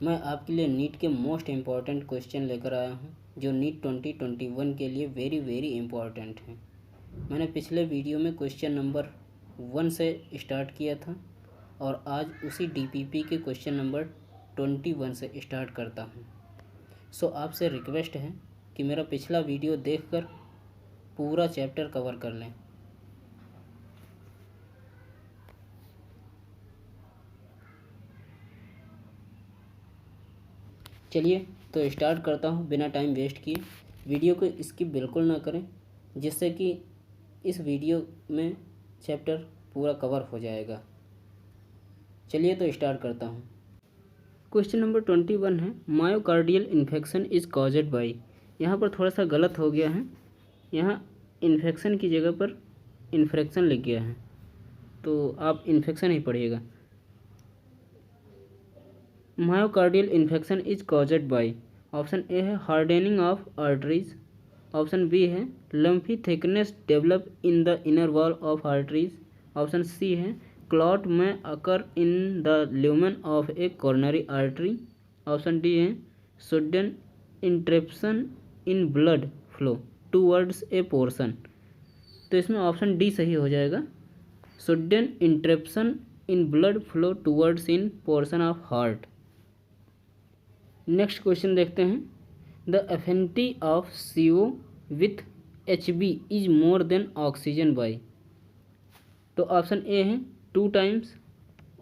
मैं आपके लिए नीट के मोस्ट इम्पॉर्टेंट क्वेश्चन लेकर आया हूँ जो नीट 2021 के लिए वेरी वेरी इम्पॉर्टेंट है। मैंने पिछले वीडियो में क्वेश्चन नंबर 1 से स्टार्ट किया था और आज उसी डीपीपी के क्वेश्चन नंबर 21 से स्टार्ट करता हूँ। सो आपसे रिक्वेस्ट है कि मेरा पिछला वीडियो देखकर पूरा चैप्टर कवर कर लें। चलिए तो स्टार्ट करता हूँ बिना टाइम वेस्ट किए। वीडियो को स्किप बिल्कुल ना करें, जिससे कि इस वीडियो में चैप्टर पूरा कवर हो जाएगा। चलिए तो स्टार्ट करता हूँ। क्वेश्चन नंबर 21 है, myocardial infection is caused bye. यहाँ पर थोड़ा सा गलत हो गया है, यहाँ इन्फेक्शन की जगह पर इन्फेक्शन लिख गया है, तो आप इन्फेक्शन ही पढ़िएगा। Myocardial infection is caused by, option A है hardening of arteries, option B है lumpy thickness develop in the inner wall of arteries, option C है clot may occur in the lumen of a coronary artery, option D है sudden interruption in blood flow towards a portion. तो इसमें option D सही हो जाएगा, sudden interruption in blood flow towards in portion of heart. Next question देखते हैं, the affinity of CO with HB is more than oxygen by. तो option A है 2 times,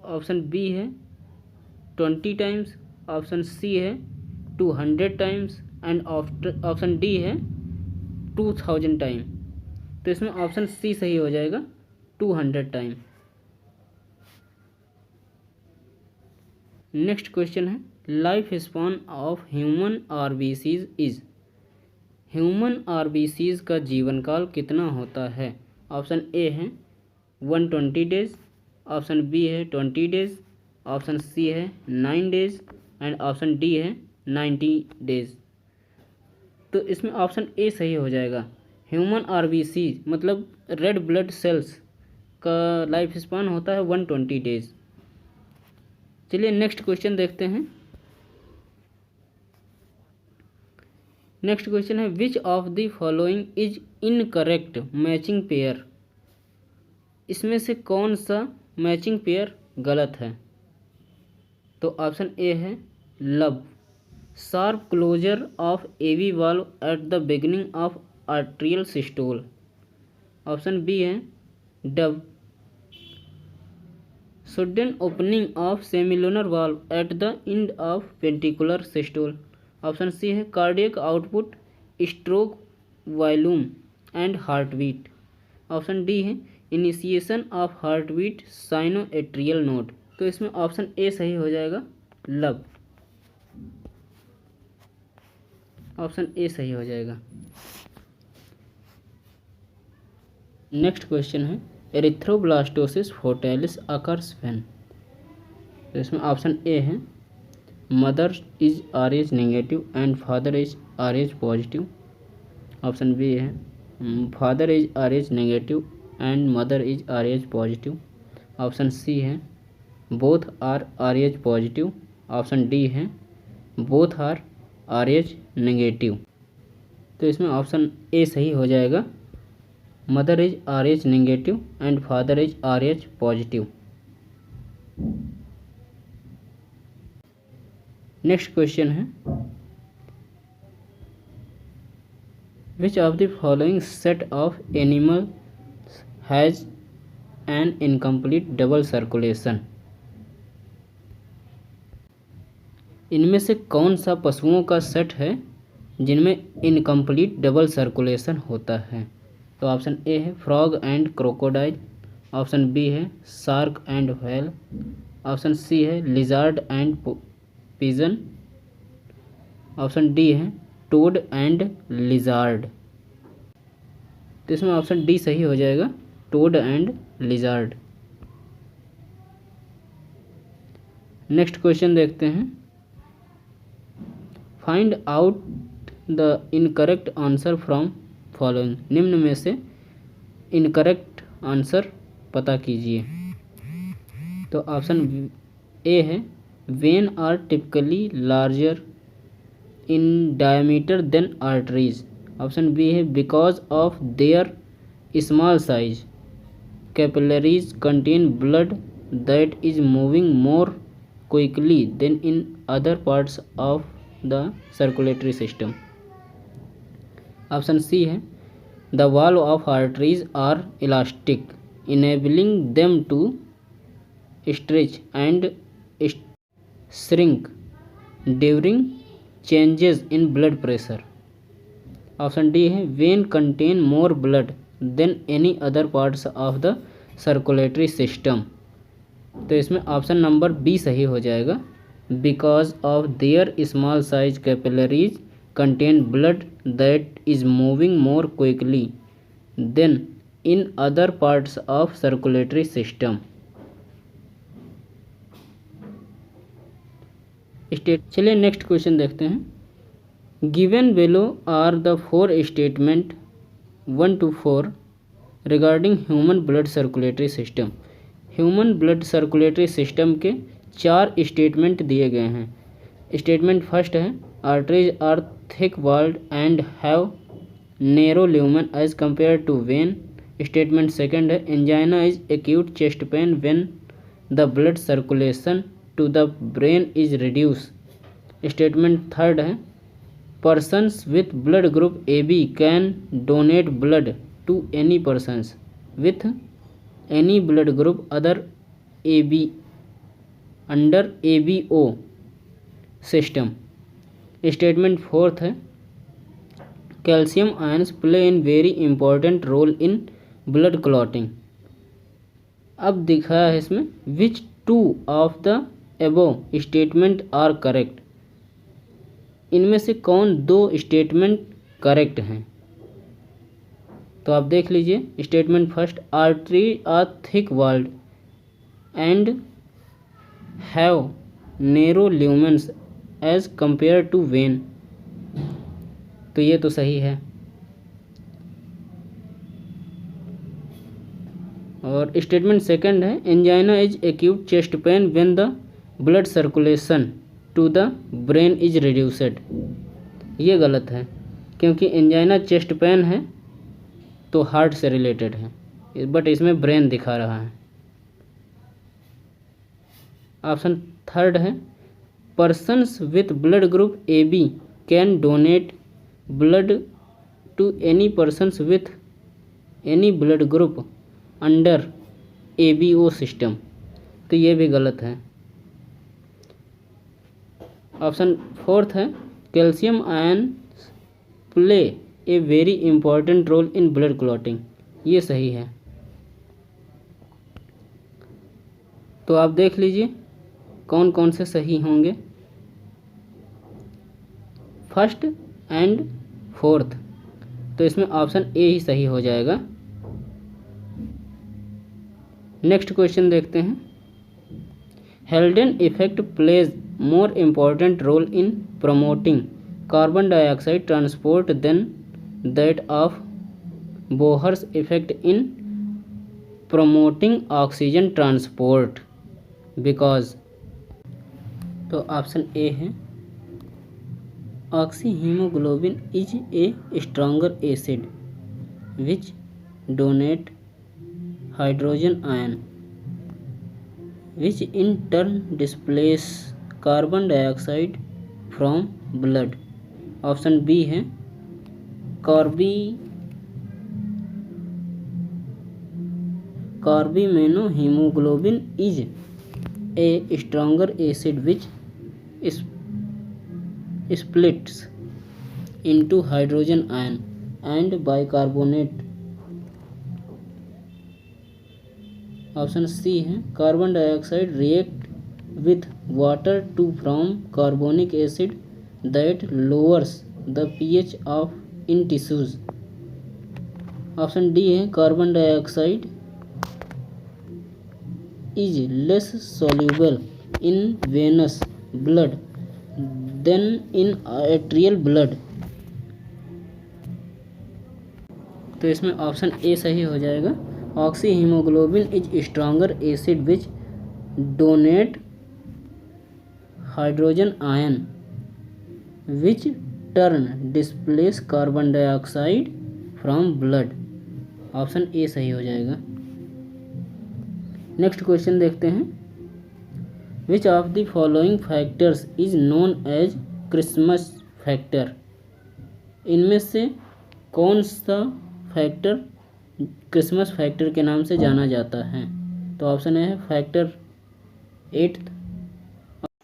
option B है 20 टाइम्स, ऑप्शन सी है 200 times and option D है 2000 time. तो इसमें option C सही हो जाएगा, 200 टाइम। नेक्स्ट क्वेश्चन है, life span of human RBCs is. Human RBCs का जीवन काल कितना होता है? ऑप्शन ए है 120 डेज, ऑप्शन बी है 20 डेज, ऑप्शन सी है 9 डेज एंड ऑप्शन डी है 90 डेज। तो इसमें ऑप्शन ए सही हो जाएगा। ह्यूमन RBCs मतलब रेड ब्लड सेल्स का लाइफ स्पान होता है 120 डेज। चलिए नेक्स्ट क्वेश्चन देखते हैं। नेक्स्ट क्वेश्चन है, विच of the following is incorrect matching pair. इसमें से कौन सा मैचिंग पेयर गलत है? तो ऑप्शन ए है lub, sharp closure of AV valve at the beginning of atrial systole, option B है dub, sudden opening of semilunar valve at the end of ventricular systole, option C है cardiac output, stroke volume and heartbeat, option D है initiation of heartbeat sino atrial node. तो इसमें option A सही हो जाएगा, लब, option A सही हो जाएगा। नेक्स्ट क्वेश्चन है, एरिथ्रोब्लास्टोसिस फोर्टाइलिस अकर्स व्हेन। तो इसमें ऑप्शन ए है mother is RH negative and father is RH positive, option B है father is RH negative and mother is RH positive, option C है both are RH positive, option D है both are RH negative. तो इसमें option A सही हो जाएगा, mother is RH negative and father is RH positive. Next question है, विच of the following set of animal has an incomplete double circulation. इनमें से कौन सा पशुओं का सेट है जिनमें इनकम्प्लीट डबल सर्कुलेशन होता है? तो ऑप्शन ए है frog and crocodile, option B है shark and whale, option C है lizard and pigeon, option D है टोड एंड लिजार्ड। तो इसमें ऑप्शन डी सही हो जाएगा, toad and lizard. Next question देखते हैं, find out the incorrect answer from following. निम्न में से इनकरेक्ट आंसर पता कीजिए। तो ऑप्शन ए है vein are typically larger in diameter than arteries. Option B है because of their small size capillaries contain blood that is moving more quickly than in other parts of the circulatory system. Option C है the wall of arteries are elastic enabling them to stretch and shrink during changes in blood pressure। Option D है vein contain more blood than any other parts of the circulatory system. तो इसमें option number B सही हो जाएगा, because of their small size capillaries contain blood that is moving more quickly than in other parts of circulatory system. चलिए next question देखते हैं। Given below are the 4 statement 1 to 4 regarding human blood circulatory system. Human blood circulatory system के 4 statement दिए गए हैं। Statement first है arteries are thick walled and have narrow lumen as compare to vein. Statement second है angina is acute chest pain when the blood circulation to the brain is reduced। Statement third है persons with blood group AB can donate blood to any persons with any blood group other AB under ABO system। Statement fourth है calcium ions play in very important role in blood clotting. अब दिखाया है इसमें which 2 of the above statement are correct. इनमें से कौन 2 statement correct हैं? तो आप देख लीजिए। Statement first artery are thick walled and have narrow lumens as compare to vein. तो ये तो सही है। और स्टेटमेंट सेकंड है angina is acute chest pain when the blood circulation to the brain is reduced. ये गलत है क्योंकि एंजाइना चेस्ट पेन है तो हार्ट से रिलेटेड है, बट इसमें ब्रेन दिखा रहा है। ऑप्शन थर्ड है persons with blood group AB can donate blood to any persons with any blood group under ABO system. तो ये भी गलत है। ऑप्शन फोर्थ है calcium ion play a very important role in blood clotting. ये सही है। तो आप देख लीजिए कौन कौन से सही होंगे। फर्स्ट एंड फोर्थ, तो इसमें ऑप्शन ए ही सही हो जाएगा। नेक्स्ट क्वेश्चन देखते हैं। Haldane effect plays more important role in promoting carbon dioxide transport than that of Bohr's effect in promoting oxygen transport because. तो ऑप्शन ए है oxyhaemoglobin is a stronger acid which donate hydrogen ion which in turn displace carbon dioxide from blood। Option B है carbaminohaemoglobin is a stronger acid which splits into hydrogen ion and bicarbonate। Option C है carbon dioxide react with water to form carbonic acid that lowers the pH of in tissues. Option D है carbon dioxide is less soluble in venous blood than in arterial blood. तो इसमें option A सही हो जाएगा। Oxyhaemoglobin is stronger acid which donate hydrogen ion which turn displace carbon dioxide from blood. Option A सही हो जाएगा। Next question देखते हैं, which of the following factors is known as Christmas factor. इनमें से कौन सा फैक्टर क्रिसमस फैक्टर के नाम से जाना जाता है। तो ऑप्शन ए है फैक्टर 8,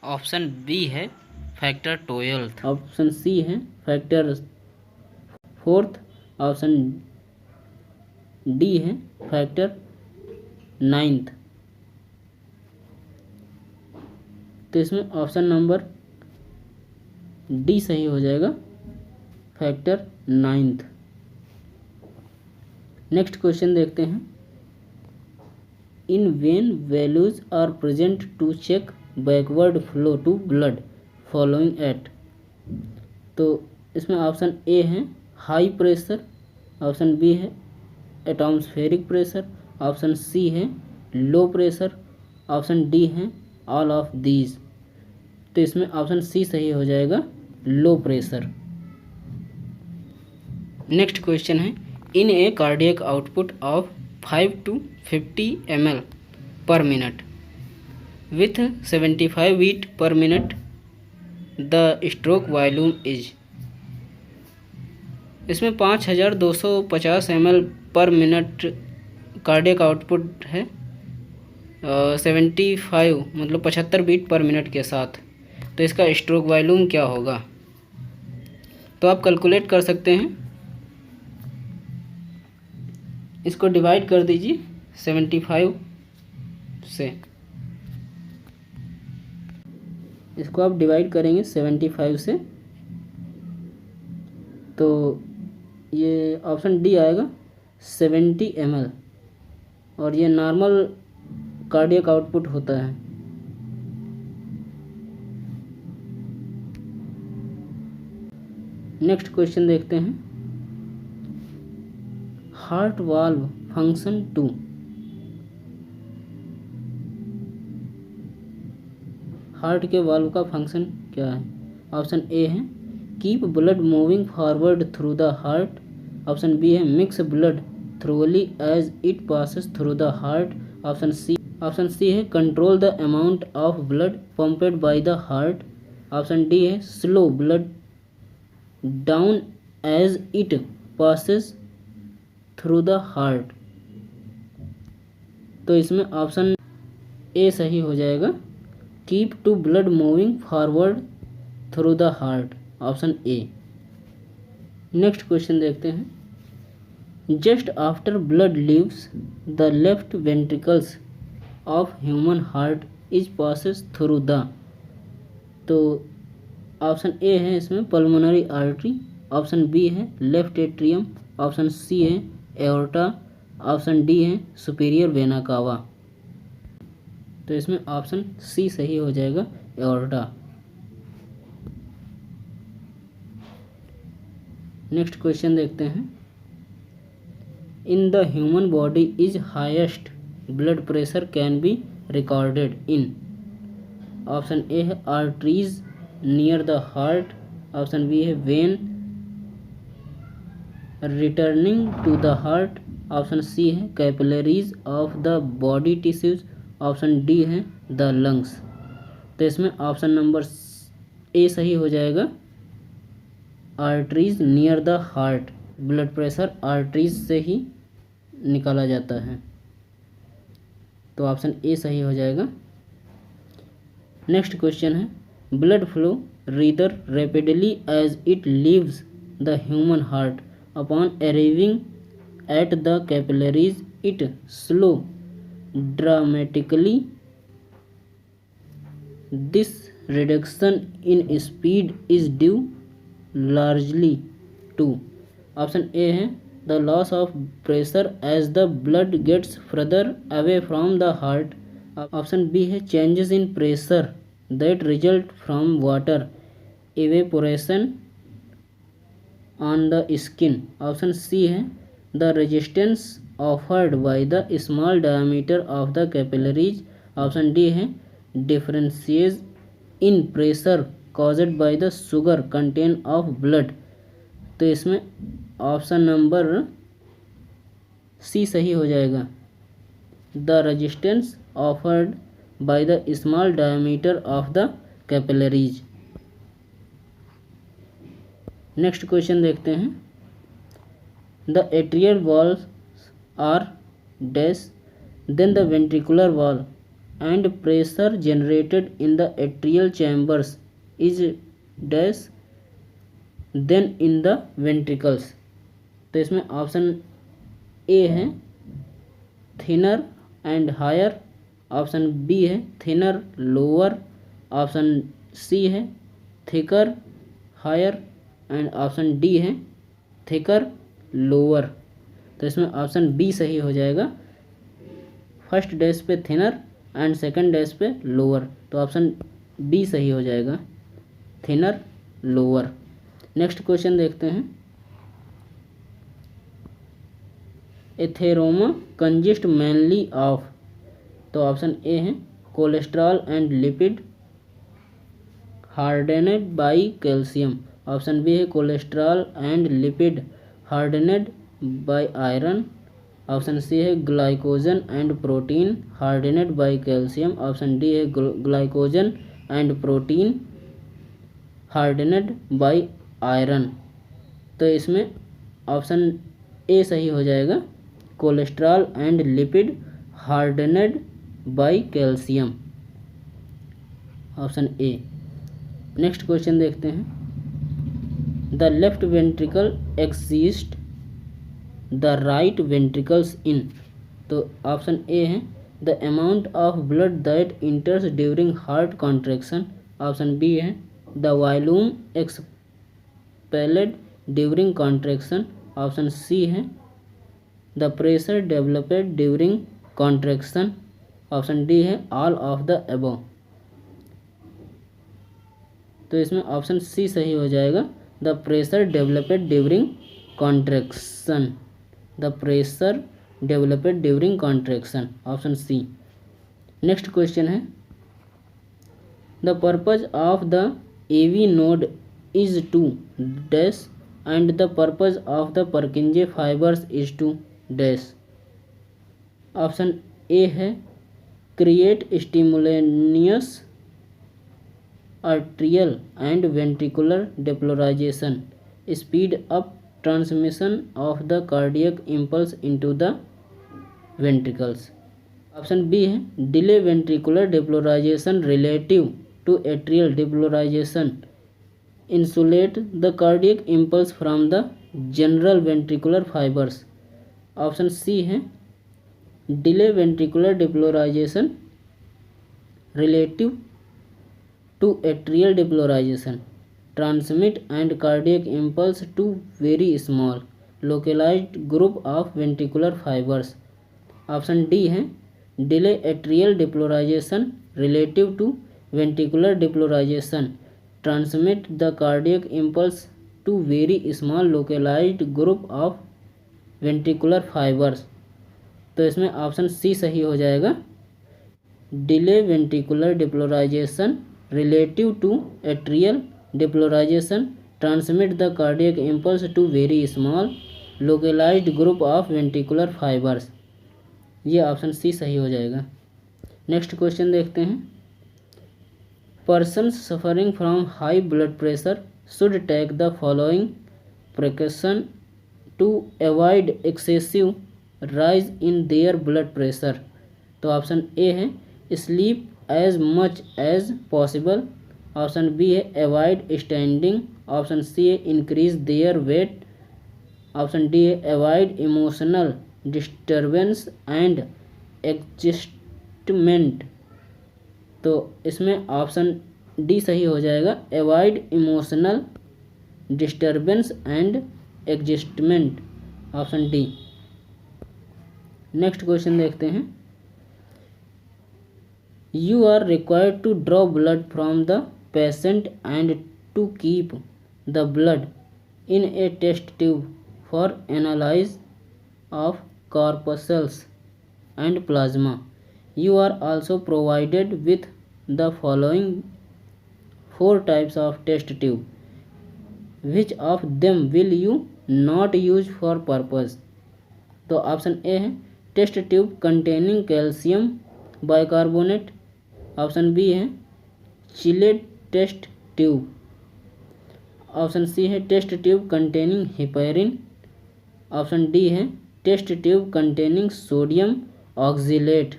ऑप्शन बी है फैक्टर 12, ऑप्शन सी है फैक्टर 4, ऑप्शन डी है फैक्टर 9। तो इसमें ऑप्शन नंबर डी सही हो जाएगा, फैक्टर 9। नेक्स्ट क्वेश्चन देखते हैं, in vein valves are present to check backward flow to blood following at. तो इसमें ऑप्शन ए है हाई प्रेशर, ऑप्शन बी है एटमॉस्फेरिक प्रेशर, ऑप्शन सी है लो प्रेशर, ऑप्शन डी है ऑल ऑफ दीज। तो इसमें ऑप्शन सी सही हो जाएगा, लो प्रेशर। नेक्स्ट क्वेश्चन है, इन ए cardiac output of 5 to 50 ml per minute with 75 beat per minute the stroke volume is। इसमें 5250 ml पर मिनट कार्डियक आउटपुट है, 75 मतलब 75 बीट पर मिनट के साथ। तो इसका स्ट्रोक वॉल्यूम क्या होगा। तो आप कैलकुलेट कर सकते हैं, इसको डिवाइड कर दीजिए 75 से, इसको आप डिवाइड करेंगे 75 से, तो ये ऑप्शन डी आएगा 70 ml, और ये नॉर्मल कार्डियक आउटपुट होता है। नेक्स्ट क्वेश्चन देखते हैं, हार्ट वाल्व फंक्शन 2। हार्ट के वाल्व का फंक्शन क्या है। ऑप्शन ए है keep blood moving forward through the heart, option B है mix blood thoroughly as it passes through the heart, option C है control the amount of blood pumped by the heart, option D है slow blood down as it passes through the heart. तो इसमें option A सही हो जाएगा, keep to blood moving forward through the heart, option A. Next question देखते हैं, just after blood leaves the left ventricles of human heart is passes through the. तो option A है इसमें पल्मोनरी आर्टरी, ऑप्शन बी है left atrium, option C है aorta, option D है superior vena cava. तो इसमें ऑप्शन सी सही हो जाएगा, एओर्टा। नेक्स्ट क्वेश्चन देखते हैं, in the human body is highest blood pressure can be recorded in. Option A है arteries near the heart, option B है vein returning to the heart, option C है capillaries of the body tissues, option D है the lungs. तो इसमें option number A सही हो जाएगा, arteries near the heart. Blood pressure arteries से ही निकाला जाता है, तो ऑप्शन ए सही हो जाएगा। नेक्स्ट क्वेश्चन है, blood flow rather rapidly as it leaves the human heart upon arriving at the capillaries it slow dramatically। This reduction in speed is due largely to, option A है the loss of pressure as the blood gets further away from the heart, option B है changes in pressure that result from water evaporation on the skin, option C है the resistance offered by the small diameter of the capillaries, option D है differences in pressure caused by the sugar content of blood. तो इसमें option number C सही हो जाएगा, the resistance offered by the small diameter of the capillaries. Next question देखते हैं, the atrial walls are dash than the ventricular wall and pressure generated in the atrial chambers is dash then in the ventricles। तो इसमें option A है thinner and higher, option B है thinner lower, option C है thicker higher and option D है thicker lower. तो इसमें option B सही हो जाएगा, फर्स्ट डैश पे थिनर एंड सेकंड डैश पे लोअर। तो ऑप्शन बी सही हो जाएगा, थिनर लोअर। नेक्स्ट क्वेश्चन देखते हैं, एथेरोमा कंजिस्ट मेनली ऑफ। तो ऑप्शन ए है cholesterol and lipid hardened by calcium, option B है cholesterol and lipid hardened by iron, option C है glycogen and protein hardened by calcium, option D है glycogen and protein hardened by iron. तो इसमें option A सही हो जाएगा, cholesterol and lipid hardened by calcium, option A. Next question देखते हैं, the left ventricle exist the right ventricles in. तो option A है the amount of blood that enters during heart contraction, option B है the volume expelled during contraction, option C है the pressure developed during contraction, option D है all of the above. तो इसमें option C सही हो जाएगा, the pressure developed during contraction, the pressure developed during contraction, option C. Next question है, the purpose of the AV node is to dash and the purpose of the Purkinje fibers is to dash. Option A है create simultaneous atrial and ventricular depolarization, speed up transmission of the cardiac impulse into the ventricles, option B है delay ventricular depolarization relative to atrial depolarization, insulate the cardiac impulse from the general ventricular fibers, option C है delay ventricular depolarization relative to atrial depolarization, transmit and cardiac impulse to very small localized group of ventricular fibers, option D है delay atrial depolarization relative to ventricular depolarization, transmit the cardiac impulse to very small localized group of ventricular fibers। तो इसमें option C सही हो जाएगा, delay ventricular depolarization relative to atrial depolarization transmit the cardiac impulse to very small localized group of ventricular fibers. ये option C सही हो जाएगा। Next question देखते हैं, persons suffering from high blood pressure should take the following precaution to avoid excessive rise in their blood pressure. तो option A है sleep as much as possible, option B है avoid standing, option C है increase their weight, option D है avoid emotional disturbance and adjustment. तो इसमें option D सही हो जाएगा, avoid emotional disturbance and adjustment, option D. Next question देखते हैं, you are required to draw blood from the patient and to keep the blood in a test tube for analysis of corpuscles and plasma. You are also provided with the following 4 types of test tube. Which of them will you not use for purpose? तो option A है test tube containing calcium bicarbonate, option B है chilled test tube, option C है test tube containing heparin, option D है test tube containing sodium oxalate.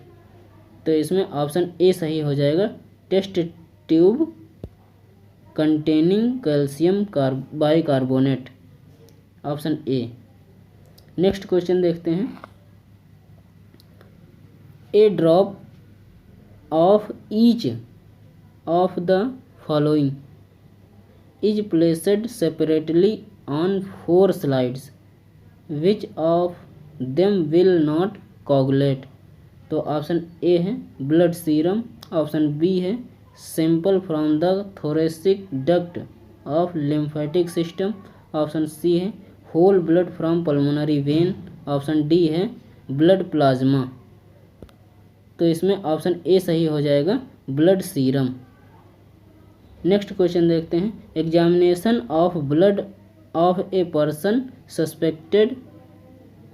तो इसमें option A सही हो जाएगा, test tube containing calcium bicarbonate, option A. Next question देखते हैं। A drop of each of the following is placed separately on 4 slides. Which of them will not coagulate? तो option A है blood serum, option B है sample from the thoracic duct of lymphatic system, option C है whole blood from pulmonary vein, option D है blood plasma. तो इसमें option A सही हो जाएगा, ब्लड सीरम। नेक्स्ट क्वेश्चन देखते हैं। Examination of blood of a person suspected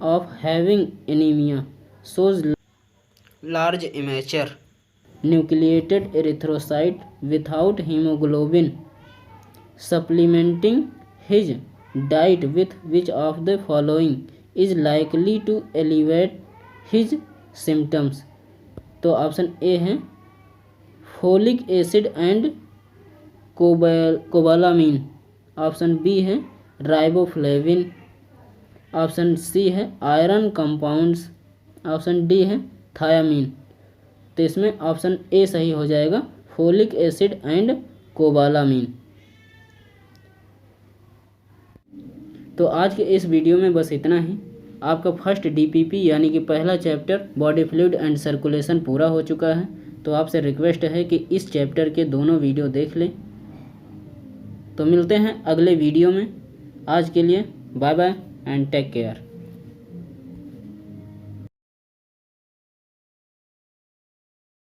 of having anaemia shows large immature nucleated erythrocyte without hemoglobin. Supplementing his diet with which of the following is likely to alleviate his symptoms? तो option A है folic acid and cobalamin, option B है riboflavin, option C है iron compounds, option D है thiamine. तो इसमें option A सही हो जाएगा, फोलिक एसिड एंड कोबालामीन। तो आज के इस वीडियो में बस इतना ही। आपका फर्स्ट डीपीपी यानी कि पहला chapter body fluid and circulation पूरा हो चुका है। तो आपसे रिक्वेस्ट है कि इस चैप्टर के दोनों वीडियो देख लें। तो मिलते हैं अगले वीडियो में। आज के लिए bye bye and take care.